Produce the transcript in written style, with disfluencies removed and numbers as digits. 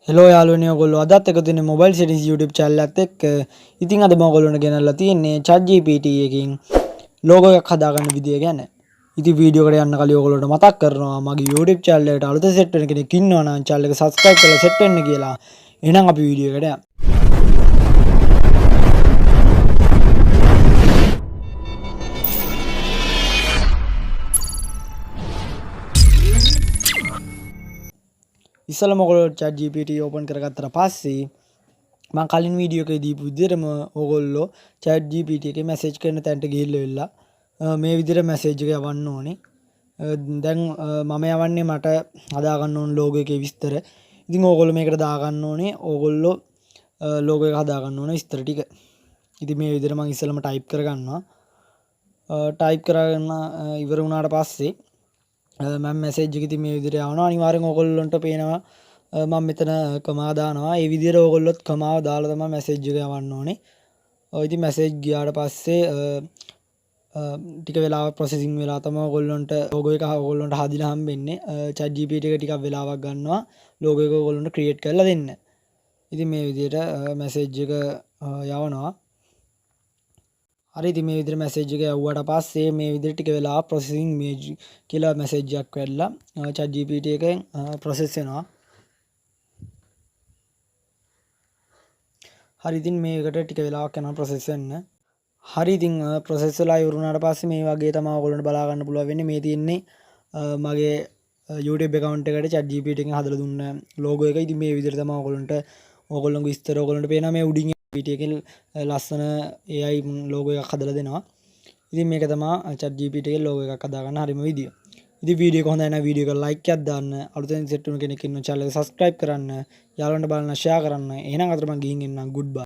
Hello යාළුවනේ ඔයගොල්ලෝ අදත් එකතු වෙන්නේ මොබයිල් සෙටින්ස් YouTube channel එකත් එක්ක. ඉතින් අද මම ඔයගොල්ලන්ට ගෙනල්ලා තියෙන්නේ ChatGPT එකකින් logo එකක් හදාගන්න විදිය ගැන. ඉතින් වීඩියෝ එකට යන්න කලින් ඔයගොල්ලන්ට මතක් කරනවා මගේ YouTube channel එකට අලුතෙන් set වෙන කෙනෙක් ඉන්නවා නම් channel එක subscribe කරලා set වෙන්න කියලා. එහෙනම් අපි වීඩියෝ එකට යමු. ඉස්සෙල්ලාම ඔයගොල්ලෝ ChatGPT open කරගත්තට පස්සේ මම කලින් වීඩියෝ එකේ දීපු විදිහටම ඔයගොල්ලෝ ChatGPT එකේ මැසේජ් කරන තැනට ගිහිල්ලා වෙලා මේ විදිහට මැසේජ් එක යවන්න ඕනේ. දැන් මම යවන්නේ මට හදා ගන්න ඕන logo එකේ විස්තර. ඉතින් ඕගොල්ලෝ මේකට දා ගන්න ඕනේ. ඕගොල්ලෝ logo එක හදා ගන්න ඕන විස්තර ටික. ඉතින් මේ විදිහට මම ඉස්සෙල්ලාම type කරගන්නවා. type කරගෙන ඉවර වුණාට පස්සේ මම මැසේජ් එක ඉතින් මේ විදිහට යවනවා. අනිවාර්යෙන් ඕගොල්ලන්ට පේනවා මම මෙතන කමා දානවා. ඒ විදිහට ඕගොල්ලොත් කමාව දාලා තමයි මැසේජ් එක යවන්න ඕනේ. ඔය ඉතින් මැසේජ් ගියාට පස්සේ ටික වෙලාවක් ප්‍රොසෙසින් වෙලා තමයි ඕගොල්ලන්ට logo එක ඕගොල්ලන්ට හදිලා හම්බෙන්නේ. ChatGPT එක ටිකක් වෙලාවක් ගන්නවා logo එක ඕගොල්ලන්ට create කරලා දෙන්න. ඉතින් මේ විදිහට මැසේජ් එක යවනවා. හරි ඉතින් මේ විදිහට මැසේජ් එක යවුවාට පස්සේ මේ විදිහට ටික වෙලාවක් processing image කියලා මැසේජ් එකක් වැදලා ChatGPT එකෙන් process වෙනවා. හරි ඉතින් මේකට ටික වෙලාවක් යනවා process වෙන්න. හරි ඉතින් process වෙලා ඉවර වුණාට පස්සේ මේ වගේ තමයි ඔයගොල්ලන්ට බලා ගන්න පුළුවන් වෙන්නේ. මේ තියෙන්නේ මගේ YouTube account එකට ChatGPT එකෙන් හදලා දුන්න logo එක. ඉතින් මේ විදිහට තමයි ඔයගොල්ලන්ගේ විස්තර ඔයගොල්ලන්ට පේනවා. මේ උඩින් GPT එකෙන් ලස්සන AI logo එකක් හදලා දෙනවා. ඉතින් මේක තමයි ChatGPT එකේ logo එකක් හදාගන්න හරිම විදිය. ඉතින් වීඩියෝ එක හොඳයි නම් වීඩියෝ එක like එකක් දාන්න. අලුතෙන් set වෙන කෙනෙක් ඉන්න channel එක subscribe කරන්න. යාළුවන්ට බලන්න share කරන්න. එහෙනම් අතට මම ගිහින් එන්නම්. goodbye.